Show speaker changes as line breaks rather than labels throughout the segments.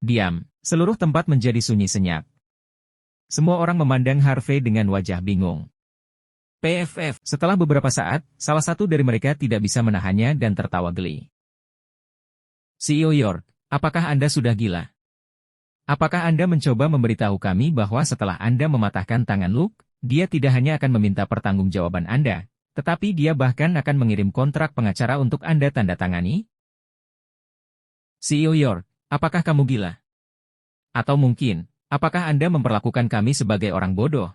Diam. Seluruh tempat menjadi sunyi senyap. Semua orang memandang Harvey dengan wajah bingung. PFF. Setelah beberapa saat, salah satu dari mereka tidak bisa menahannya dan tertawa geli. CEO York, apakah Anda sudah gila? Apakah Anda mencoba memberitahu kami bahwa setelah Anda mematahkan tangan Luke, dia tidak hanya akan meminta pertanggungjawaban Anda, tetapi dia bahkan akan mengirim kontrak pengacara untuk Anda tanda tangani? CEO York, apakah kamu gila? Atau mungkin, apakah Anda memperlakukan kami sebagai orang bodoh?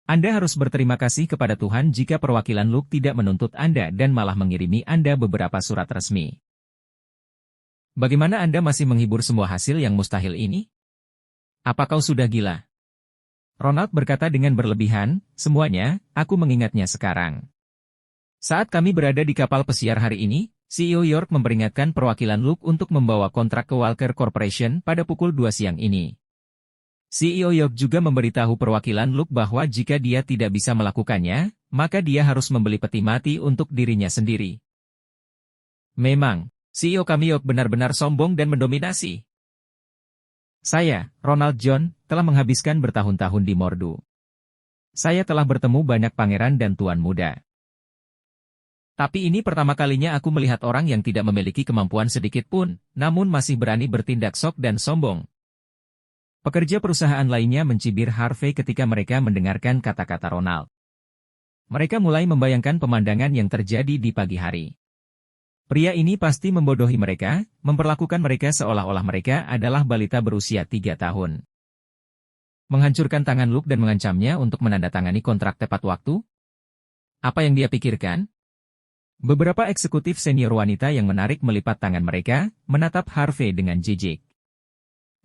Anda harus berterima kasih kepada Tuhan jika perwakilan Luke tidak menuntut Anda dan malah mengirimi Anda beberapa surat resmi. Bagaimana Anda masih menghibur semua hasil yang mustahil ini? Apa kau sudah gila? Ronald berkata dengan berlebihan, semuanya, aku mengingatnya sekarang. Saat kami berada di kapal pesiar hari ini, CEO York memperingatkan perwakilan Luke untuk membawa kontrak ke Walker Corporation pada pukul 2 siang ini. CEO York juga memberitahu perwakilan Luke bahwa jika dia tidak bisa melakukannya, maka dia harus membeli peti mati untuk dirinya sendiri. Memang, CEO kami York benar-benar sombong dan mendominasi. Saya, Ronald John, telah menghabiskan bertahun-tahun di Mordu. Saya telah bertemu banyak pangeran dan tuan muda. Tapi ini pertama kalinya aku melihat orang yang tidak memiliki kemampuan sedikit pun, namun masih berani bertindak sok dan sombong. Pekerja perusahaan lainnya mencibir Harvey ketika mereka mendengarkan kata-kata Ronald. Mereka mulai membayangkan pemandangan yang terjadi di pagi hari. Pria ini pasti membodohi mereka, memperlakukan mereka seolah-olah mereka adalah balita berusia 3 tahun. Menghancurkan tangan Luke dan mengancamnya untuk menandatangani kontrak tepat waktu? Apa yang dia pikirkan? Beberapa eksekutif senior wanita yang menarik melipat tangan mereka, menatap Harvey dengan jijik.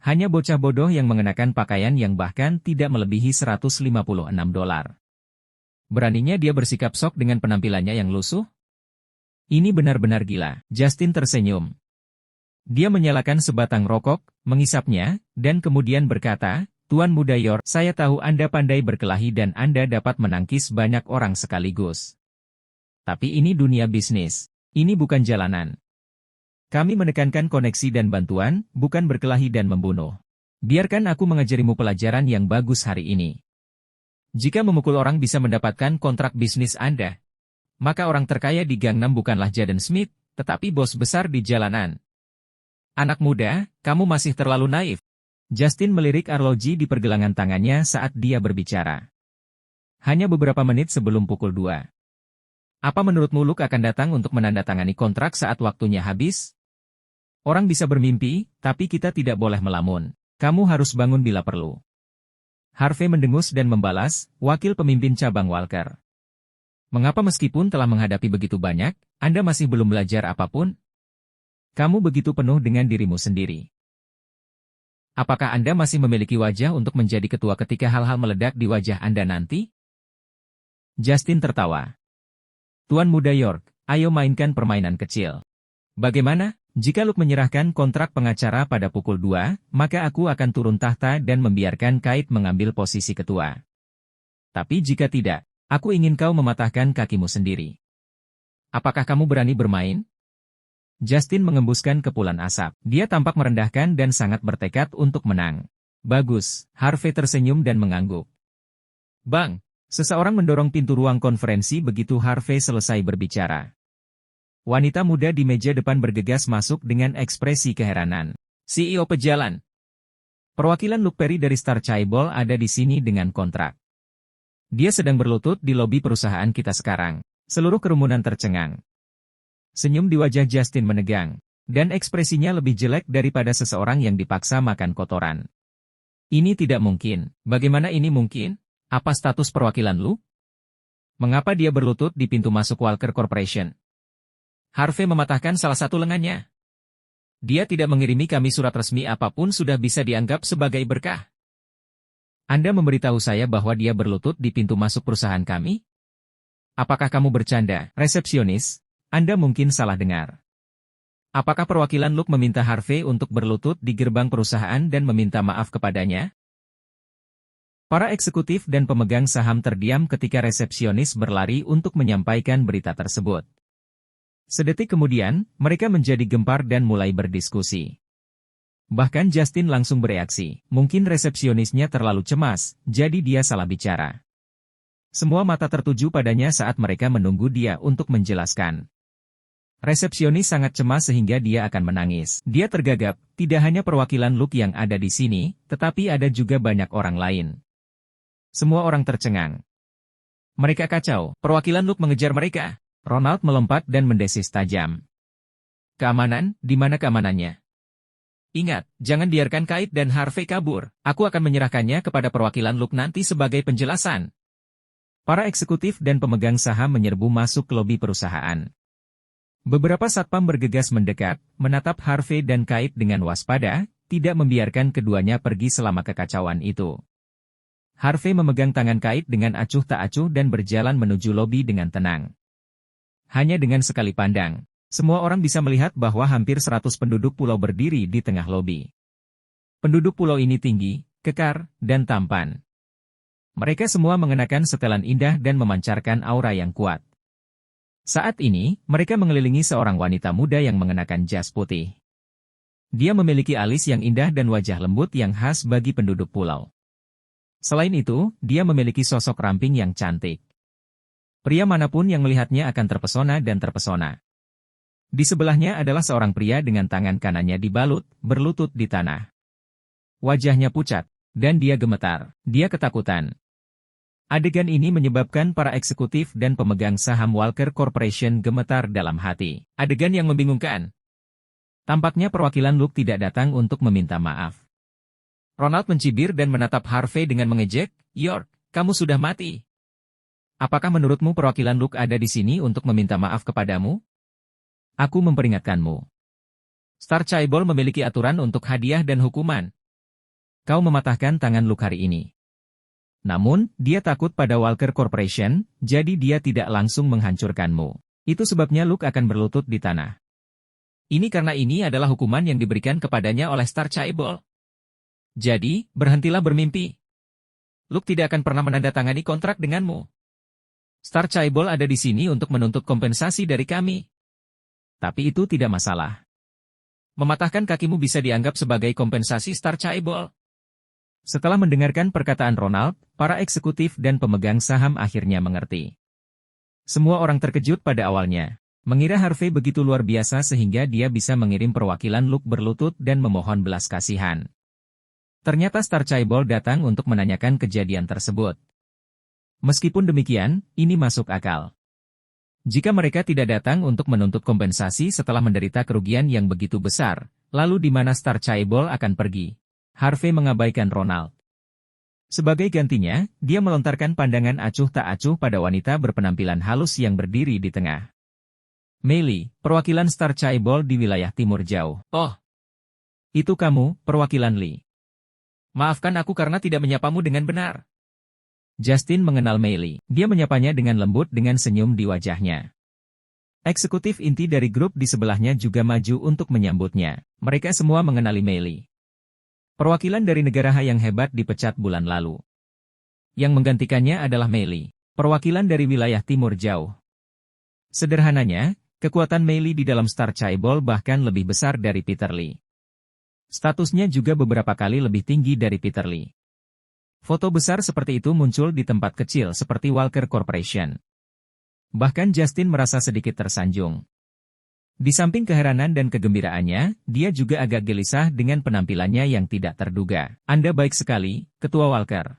Hanya bocah bodoh yang mengenakan pakaian yang bahkan tidak melebihi $156. Beraninya dia bersikap sok dengan penampilannya yang lusuh? Ini benar-benar gila. Justin tersenyum. Dia menyalakan sebatang rokok, mengisapnya, dan kemudian berkata, Tuan Muda York, saya tahu Anda pandai berkelahi dan Anda dapat menangkis banyak orang sekaligus. Tapi ini dunia bisnis. Ini bukan jalanan. Kami menekankan koneksi dan bantuan, bukan berkelahi dan membunuh. Biarkan aku mengajarimu pelajaran yang bagus hari ini. Jika memukul orang bisa mendapatkan kontrak bisnis Anda, maka orang terkaya di Gangnam bukanlah Jaden Smith, tetapi bos besar di jalanan. Anak muda, kamu masih terlalu naif. Justin melirik arloji di pergelangan tangannya saat dia berbicara. Hanya beberapa menit sebelum pukul 2. Apa menurutmu Luke akan datang untuk menandatangani kontrak saat waktunya habis? Orang bisa bermimpi, tapi kita tidak boleh melamun. Kamu harus bangun bila perlu. Harvey mendengus dan membalas, wakil pemimpin cabang Walker. Mengapa meskipun telah menghadapi begitu banyak, Anda masih belum belajar apapun? Kamu begitu penuh dengan dirimu sendiri. Apakah Anda masih memiliki wajah untuk menjadi ketua ketika hal-hal meledak di wajah Anda nanti? Justin tertawa. Tuan Muda York, ayo mainkan permainan kecil. Bagaimana? Jika Luke menyerahkan kontrak pengacara pada pukul 2, maka aku akan turun tahta dan membiarkan Kate mengambil posisi ketua. Tapi jika tidak, aku ingin kau mematahkan kakimu sendiri. Apakah kamu berani bermain? Justin mengembuskan kepulan asap. Dia tampak merendahkan dan sangat bertekad untuk menang. Bagus, Harvey tersenyum dan mengangguk. Bang, seseorang mendorong pintu ruang konferensi begitu Harvey selesai berbicara. Wanita muda di meja depan bergegas masuk dengan ekspresi keheranan. CEO Pejalan. Perwakilan Luke Perry dari Star Chaebol ada di sini dengan kontrak. Dia sedang berlutut di lobi perusahaan kita sekarang. Seluruh kerumunan tercengang. Senyum di wajah Justin menegang. Dan ekspresinya lebih jelek daripada seseorang yang dipaksa makan kotoran. Ini tidak mungkin. Bagaimana ini mungkin? Apa status perwakilan Luke? Mengapa dia berlutut di pintu masuk Walker Corporation? Harvey mematahkan salah satu lengannya. Dia tidak mengirimi kami surat resmi apapun sudah bisa dianggap sebagai berkah. Anda memberitahu saya bahwa dia berlutut di pintu masuk perusahaan kami? Apakah kamu bercanda, resepsionis? Anda mungkin salah dengar. Apakah perwakilan Luke meminta Harvey untuk berlutut di gerbang perusahaan dan meminta maaf kepadanya? Para eksekutif dan pemegang saham terdiam ketika resepsionis berlari untuk menyampaikan berita tersebut. Sedetik kemudian, mereka menjadi gempar dan mulai berdiskusi. Bahkan Justin langsung bereaksi. Mungkin resepsionisnya terlalu cemas, jadi dia salah bicara. Semua mata tertuju padanya saat mereka menunggu dia untuk menjelaskan. Resepsionis sangat cemas sehingga dia akan menangis. Dia tergagap, tidak hanya perwakilan Luke yang ada di sini, tetapi ada juga banyak orang lain. Semua orang tercengang. Mereka kacau, perwakilan Luke mengejar mereka. Ronald melompat dan mendesis tajam. Keamanan, di mana keamanannya? Ingat, jangan biarkan Kate dan Harvey kabur. Aku akan menyerahkannya kepada perwakilan Luke nanti sebagai penjelasan. Para eksekutif dan pemegang saham menyerbu masuk ke lobi perusahaan. Beberapa satpam bergegas mendekat, menatap Harvey dan Kate dengan waspada, tidak membiarkan keduanya pergi selama kekacauan itu. Harvey memegang tangan Kate dengan acuh tak acuh dan berjalan menuju lobi dengan tenang. Hanya dengan sekali pandang, semua orang bisa melihat bahwa hampir 100 penduduk pulau berdiri di tengah lobi. Penduduk pulau ini tinggi, kekar, dan tampan. Mereka semua mengenakan setelan indah dan memancarkan aura yang kuat. Saat ini, mereka mengelilingi seorang wanita muda yang mengenakan jas putih. Dia memiliki alis yang indah dan wajah lembut yang khas bagi penduduk pulau. Selain itu, dia memiliki sosok ramping yang cantik. Pria manapun yang melihatnya akan terpesona dan terpesona. Di sebelahnya adalah seorang pria dengan tangan kanannya dibalut, berlutut di tanah. Wajahnya pucat, dan dia gemetar. Dia ketakutan. Adegan ini menyebabkan para eksekutif dan pemegang saham Walker Corporation gemetar dalam hati. Adegan yang membingungkan. Tampaknya perwakilan Luke tidak datang untuk meminta maaf. Ronald mencibir dan menatap Harvey dengan mengejek, "York, kamu sudah mati. Apakah menurutmu perwakilan Luke ada di sini untuk meminta maaf kepadamu? Aku memperingatkanmu. Star Chaebol memiliki aturan untuk hadiah dan hukuman. Kau mematahkan tangan Luke hari ini. Namun, dia takut pada Walker Corporation, jadi dia tidak langsung menghancurkanmu. Itu sebabnya Luke akan berlutut di tanah. Ini karena ini adalah hukuman yang diberikan kepadanya oleh Star Chaebol. Jadi, berhentilah bermimpi. Luke tidak akan pernah menandatangani kontrak denganmu. Star Chaebol ada di sini untuk menuntut kompensasi dari kami. Tapi itu tidak masalah. Mematahkan kakimu bisa dianggap sebagai kompensasi Star Chaebol. Setelah mendengarkan perkataan Ronald, para eksekutif dan pemegang saham akhirnya mengerti. Semua orang terkejut pada awalnya, mengira Harvey begitu luar biasa sehingga dia bisa mengirim perwakilan Luke berlutut dan memohon belas kasihan. Ternyata Star Chaebol datang untuk menanyakan kejadian tersebut. Meskipun demikian, ini masuk akal. Jika mereka tidak datang untuk menuntut kompensasi setelah menderita kerugian yang begitu besar, lalu di mana Star Chaebol akan pergi? Harvey mengabaikan Ronald. Sebagai gantinya, dia melontarkan pandangan acuh tak acuh pada wanita berpenampilan halus yang berdiri di tengah. Meili, perwakilan Star Chaebol di wilayah timur jauh. Oh, itu kamu, perwakilan Lee. Maafkan aku karena tidak menyapamu dengan benar. Justin mengenal Meili. Dia menyapanya dengan lembut dengan senyum di wajahnya. Eksekutif inti dari grup di sebelahnya juga maju untuk menyambutnya. Mereka semua mengenali Meili. Perwakilan dari negara yang hebat dipecat bulan lalu. Yang menggantikannya adalah Meili, perwakilan dari wilayah timur jauh. Sederhananya, kekuatan Meili di dalam Star Chaebol bahkan lebih besar dari Peter Lee. Statusnya juga beberapa kali lebih tinggi dari Peter Lee. Foto besar seperti itu muncul di tempat kecil seperti Walker Corporation. Bahkan Justin merasa sedikit tersanjung. Di samping keheranan dan kegembiraannya, dia juga agak gelisah dengan penampilannya yang tidak terduga. Anda baik sekali, Ketua Walker.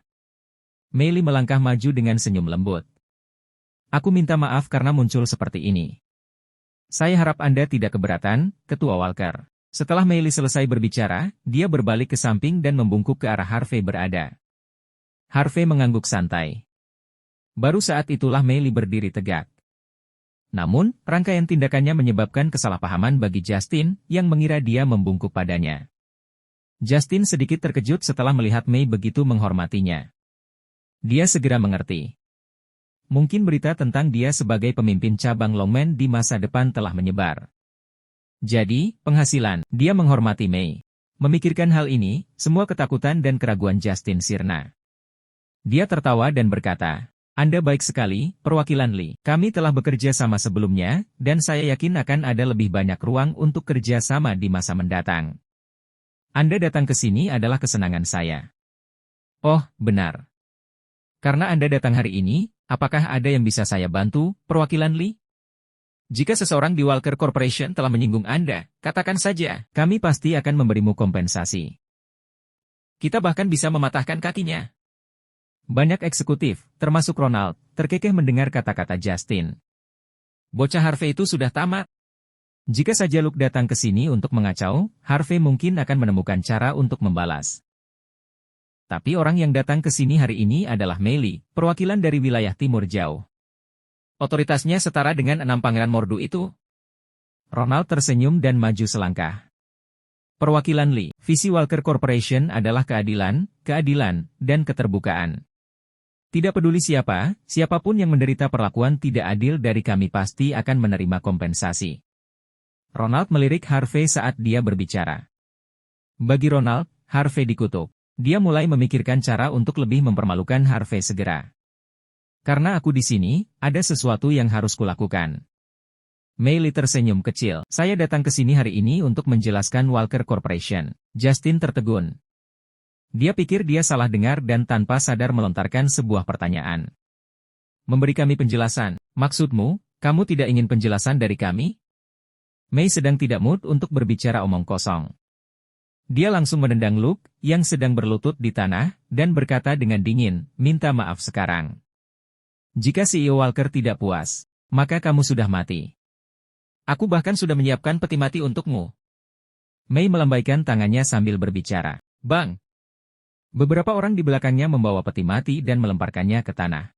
Meili melangkah maju dengan senyum lembut. Aku minta maaf karena muncul seperti ini. Saya harap Anda tidak keberatan, Ketua Walker. Setelah Meili selesai berbicara, dia berbalik ke samping dan membungkuk ke arah Harvey berada. Harvey mengangguk santai. Baru saat itulah Meili berdiri tegak. Namun, rangkaian tindakannya menyebabkan kesalahpahaman bagi Justin, yang mengira dia membungkuk padanya. Justin sedikit terkejut setelah melihat Mei begitu menghormatinya. Dia segera mengerti. Mungkin berita tentang dia sebagai pemimpin cabang Longman di masa depan telah menyebar. Jadi, penghasilan, dia menghormati Mei. Memikirkan hal ini, semua ketakutan dan keraguan Justin sirna. Dia tertawa dan berkata, Anda baik sekali, perwakilan Lee. Kami telah bekerja sama sebelumnya, dan saya yakin akan ada lebih banyak ruang untuk kerja sama di masa mendatang. Anda datang ke sini adalah kesenangan saya. Oh, benar. Karena Anda datang hari ini, apakah ada yang bisa saya bantu, perwakilan Lee? Jika seseorang di Walker Corporation telah menyinggung Anda, katakan saja, kami pasti akan memberimu kompensasi. Kita bahkan bisa mematahkan kakinya. Banyak eksekutif, termasuk Ronald, terkekeh mendengar kata-kata Justin. Bocah Harvey itu sudah tamat. Jika saja Luke datang ke sini untuk mengacau, Harvey mungkin akan menemukan cara untuk membalas. Tapi orang yang datang ke sini hari ini adalah Meili, perwakilan dari wilayah timur jauh. Otoritasnya setara dengan 6 pangeran Mordu itu. Ronald tersenyum dan maju selangkah. Perwakilan Lee, visi Walker Corporation adalah keadilan, dan keterbukaan. Tidak peduli siapapun yang menderita perlakuan tidak adil dari kami pasti akan menerima kompensasi. Ronald melirik Harvey saat dia berbicara. Bagi Ronald, Harvey dikutuk. Dia mulai memikirkan cara untuk lebih mempermalukan Harvey segera. Karena aku di sini, ada sesuatu yang harus kulakukan. Meili tersenyum kecil. Saya datang ke sini hari ini untuk menjelaskan Walker Corporation. Justin tertegun. Dia pikir dia salah dengar dan tanpa sadar melontarkan sebuah pertanyaan. Memberi kami penjelasan. Maksudmu, kamu tidak ingin penjelasan dari kami? Mei sedang tidak mood untuk berbicara omong kosong. Dia langsung menendang Luke, yang sedang berlutut di tanah, dan berkata dengan dingin, minta maaf sekarang. Jika CEO Walker tidak puas, maka kamu sudah mati. Aku bahkan sudah menyiapkan peti mati untukmu. Mei melambaikan tangannya sambil berbicara. Bang! Beberapa orang di belakangnya membawa peti mati dan melemparkannya ke tanah.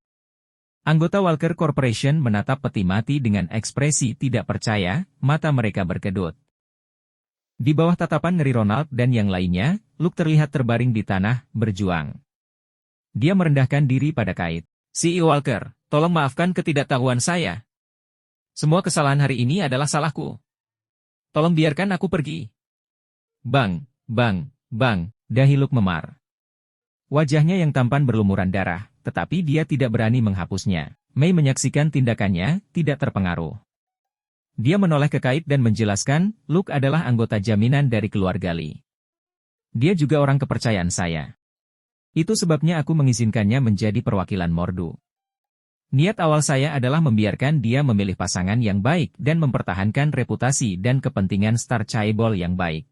Anggota Walker Corporation menatap peti mati dengan ekspresi tidak percaya, mata mereka berkedut. Di bawah tatapan ngeri Ronald dan yang lainnya, Luke terlihat terbaring di tanah, berjuang. Dia merendahkan diri pada Kait. CEO Walker, tolong maafkan ketidaktahuan saya. Semua kesalahan hari ini adalah salahku. Tolong biarkan aku pergi. Bang, dahi Luke memar. Wajahnya yang tampan berlumuran darah, tetapi dia tidak berani menghapusnya. Mei menyaksikan tindakannya, tidak terpengaruh. Dia menoleh ke Kait dan menjelaskan, Luke adalah anggota jaminan dari keluarga Lee. Dia juga orang kepercayaan saya. Itu sebabnya aku mengizinkannya menjadi perwakilan Mordu. Niat awal saya adalah membiarkan dia memilih pasangan yang baik dan mempertahankan reputasi dan kepentingan Star Chaebol yang baik.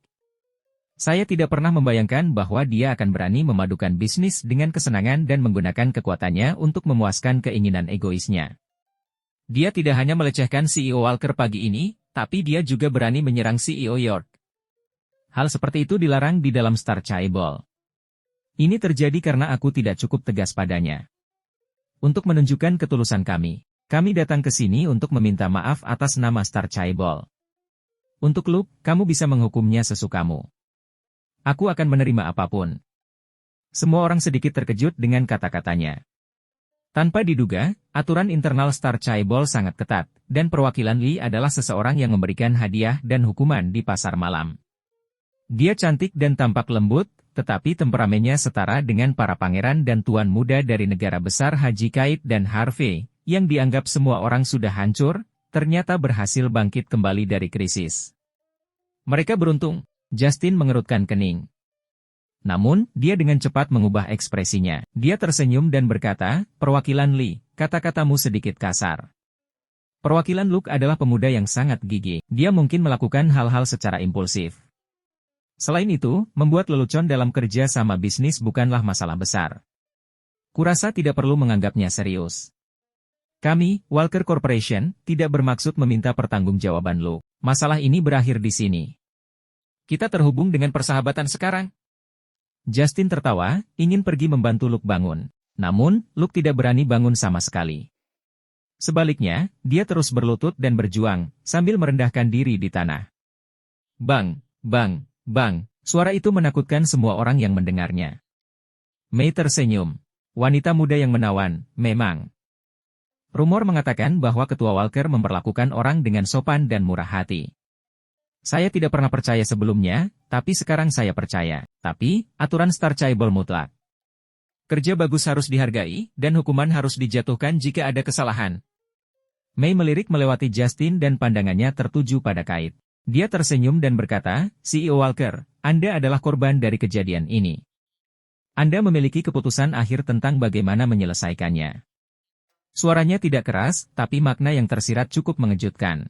Saya tidak pernah membayangkan bahwa dia akan berani memadukan bisnis dengan kesenangan dan menggunakan kekuatannya untuk memuaskan keinginan egoisnya. Dia tidak hanya melecehkan CEO Walker pagi ini, tapi dia juga berani menyerang CEO York. Hal seperti itu dilarang di dalam Star Chaebol. Ini terjadi karena aku tidak cukup tegas padanya. Untuk menunjukkan ketulusan kami datang ke sini untuk meminta maaf atas nama Star Chaebol. Untuk Luke, kamu bisa menghukumnya sesukamu. Aku akan menerima apapun. Semua orang sedikit terkejut dengan kata-katanya. Tanpa diduga, aturan internal Star Chaebol sangat ketat, dan perwakilan Lee adalah seseorang yang memberikan hadiah dan hukuman di pasar malam. Dia cantik dan tampak lembut, tetapi temperamennya setara dengan para pangeran dan tuan muda dari negara besar Haji Kait dan Harvey, yang dianggap semua orang sudah hancur, ternyata berhasil bangkit kembali dari krisis. Mereka beruntung, Justin mengerutkan kening. Namun, dia dengan cepat mengubah ekspresinya. Dia tersenyum dan berkata, perwakilan Lee, kata-katamu sedikit kasar. Perwakilan Luke adalah pemuda yang sangat gigih. Dia mungkin melakukan hal-hal secara impulsif. Selain itu, membuat lelucon dalam kerja sama bisnis bukanlah masalah besar. Kurasa tidak perlu menganggapnya serius. Kami, Walker Corporation, tidak bermaksud meminta pertanggungjawaban Luke. Masalah ini berakhir di sini. Kita terhubung dengan persahabatan sekarang. Justin tertawa, ingin pergi membantu Luke bangun. Namun, Luke tidak berani bangun sama sekali. Sebaliknya, dia terus berlutut dan berjuang, sambil merendahkan diri di tanah. Bang, suara itu menakutkan semua orang yang mendengarnya. Mei tersenyum. Wanita muda yang menawan, memang. Rumor mengatakan bahwa Ketua Walker memperlakukan orang dengan sopan dan murah hati. Saya tidak pernah percaya sebelumnya, tapi sekarang saya percaya. Tapi, aturan Star Chaebol mutlak. Kerja bagus harus dihargai, dan hukuman harus dijatuhkan jika ada kesalahan. Mei melirik melewati Justin dan pandangannya tertuju pada Kait. Dia tersenyum dan berkata, CEO Walker, Anda adalah korban dari kejadian ini. Anda memiliki keputusan akhir tentang bagaimana menyelesaikannya. Suaranya tidak keras, tapi makna yang tersirat cukup mengejutkan.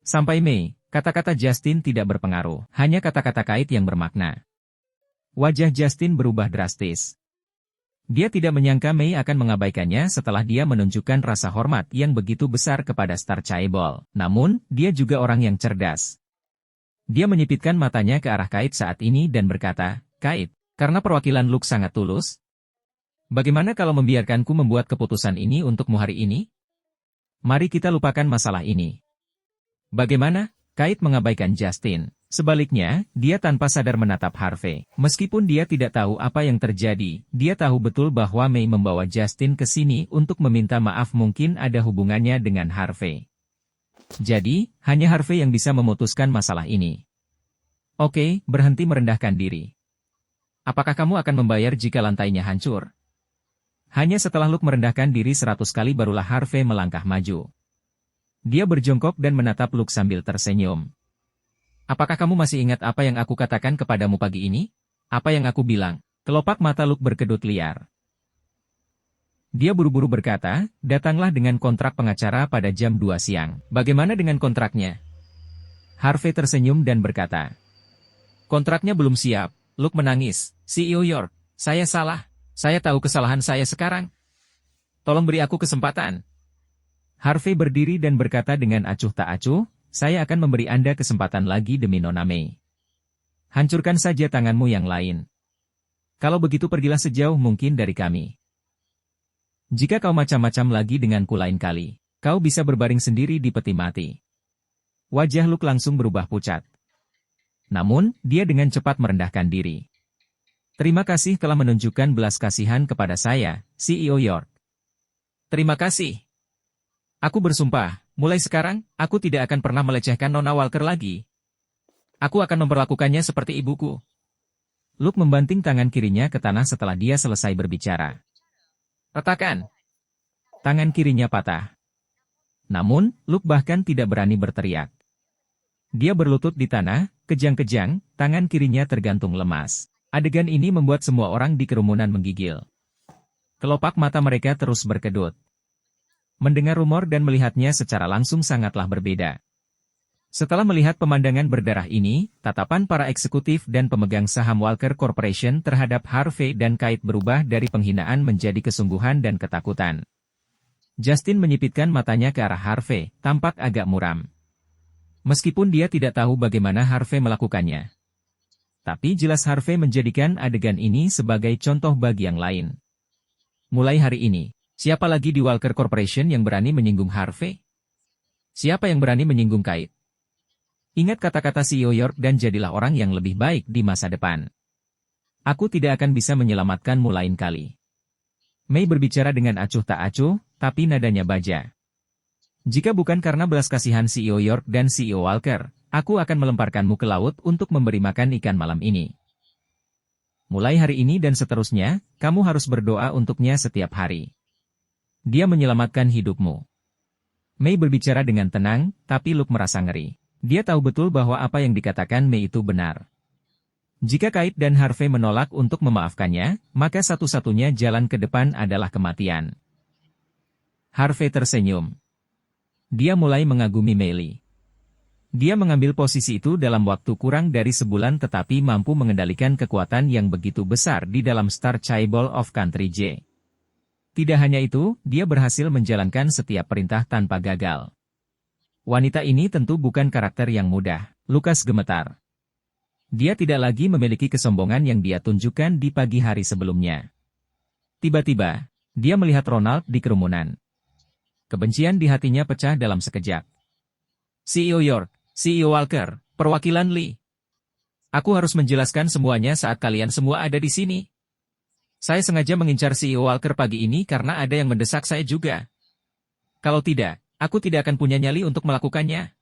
Sampai Mei, kata-kata Justin tidak berpengaruh, hanya kata-kata Kate yang bermakna. Wajah Justin berubah drastis. Dia tidak menyangka Mei akan mengabaikannya setelah dia menunjukkan rasa hormat yang begitu besar kepada Star Chaebol. Namun, dia juga orang yang cerdas. Dia menyipitkan matanya ke arah Kate saat ini dan berkata, Kate, karena perwakilan Luke sangat tulus, bagaimana kalau membiarkanku membuat keputusan ini untukmu hari ini? Mari kita lupakan masalah ini. Bagaimana? Kate mengabaikan Justin. Sebaliknya, dia tanpa sadar menatap Harvey. Meskipun dia tidak tahu apa yang terjadi, dia tahu betul bahwa Mei membawa Justin ke sini untuk meminta maaf, mungkin ada hubungannya dengan Harvey. Jadi, hanya Harvey yang bisa memutuskan masalah ini. Oke, berhenti merendahkan diri. Apakah kamu akan membayar jika lantainya hancur? Hanya setelah Luke merendahkan diri 100 kali barulah Harvey melangkah maju. Dia berjongkok dan menatap Luke sambil tersenyum. Apakah kamu masih ingat apa yang aku katakan kepadamu pagi ini? Apa yang aku bilang? Kelopak mata Luke berkedut liar. Dia buru-buru berkata, datanglah dengan kontrak pengacara pada jam 2 siang. Bagaimana dengan kontraknya? Harvey tersenyum dan berkata, kontraknya belum siap. Luke menangis. CEO York, saya salah. Saya tahu kesalahan saya sekarang. Tolong beri aku kesempatan. Harvey berdiri dan berkata dengan acuh tak acuh, saya akan memberi Anda kesempatan lagi demi Nona Mei. Hancurkan saja tanganmu yang lain. Kalau begitu pergilah sejauh mungkin dari kami. Jika kau macam-macam lagi denganku lain kali, kau bisa berbaring sendiri di peti mati. Wajah Luke langsung berubah pucat. Namun, dia dengan cepat merendahkan diri. Terima kasih telah menunjukkan belas kasihan kepada saya, CEO York. Terima kasih. Aku bersumpah, mulai sekarang, aku tidak akan pernah melecehkan Nona Walker lagi. Aku akan memperlakukannya seperti ibuku. Luke membanting tangan kirinya ke tanah setelah dia selesai berbicara. Retakan. Tangan kirinya patah. Namun, Luke bahkan tidak berani berteriak. Dia berlutut di tanah, kejang-kejang, tangan kirinya tergantung lemas. Adegan ini membuat semua orang di kerumunan menggigil. Kelopak mata mereka terus berkedut. Mendengar rumor dan melihatnya secara langsung sangatlah berbeda. Setelah melihat pemandangan berdarah ini, tatapan para eksekutif dan pemegang saham Walker Corporation terhadap Harvey dan Kate berubah dari penghinaan menjadi kesungguhan dan ketakutan. Justin menyipitkan matanya ke arah Harvey, tampak agak muram. Meskipun dia tidak tahu bagaimana Harvey melakukannya. Tapi jelas Harvey menjadikan adegan ini sebagai contoh bagi yang lain. Mulai hari ini, siapa lagi di Walker Corporation yang berani menyinggung Harvey? Siapa yang berani menyinggung Kate? Ingat kata-kata CEO York dan jadilah orang yang lebih baik di masa depan. Aku tidak akan bisa menyelamatkanmu lain kali. Mei berbicara dengan acuh tak acuh, tapi nadanya baja. Jika bukan karena belas kasihan CEO York dan CEO Walker, aku akan melemparkanmu ke laut untuk memberi makan ikan malam ini. Mulai hari ini dan seterusnya, kamu harus berdoa untuknya setiap hari. Dia menyelamatkan hidupmu. Mei berbicara dengan tenang, tapi Luke merasa ngeri. Dia tahu betul bahwa apa yang dikatakan Mei itu benar. Jika Kate dan Harvey menolak untuk memaafkannya, maka satu-satunya jalan ke depan adalah kematian. Harvey tersenyum. Dia mulai mengagumi Meili. Dia mengambil posisi itu dalam waktu kurang dari sebulan tetapi mampu mengendalikan kekuatan yang begitu besar di dalam Star Chaebol of Country J. Tidak hanya itu, dia berhasil menjalankan setiap perintah tanpa gagal. Wanita ini tentu bukan karakter yang mudah, Lucas gemetar. Dia tidak lagi memiliki kesombongan yang dia tunjukkan di pagi hari sebelumnya. Tiba-tiba, dia melihat Ronald di kerumunan. Kebencian di hatinya pecah dalam sekejap. CEO York, CEO Walker, perwakilan Lee. Aku harus menjelaskan semuanya saat kalian semua ada di sini. Saya sengaja mengincar CEO Walker pagi ini karena ada yang mendesak saya juga. Kalau tidak, aku tidak akan punya nyali untuk melakukannya.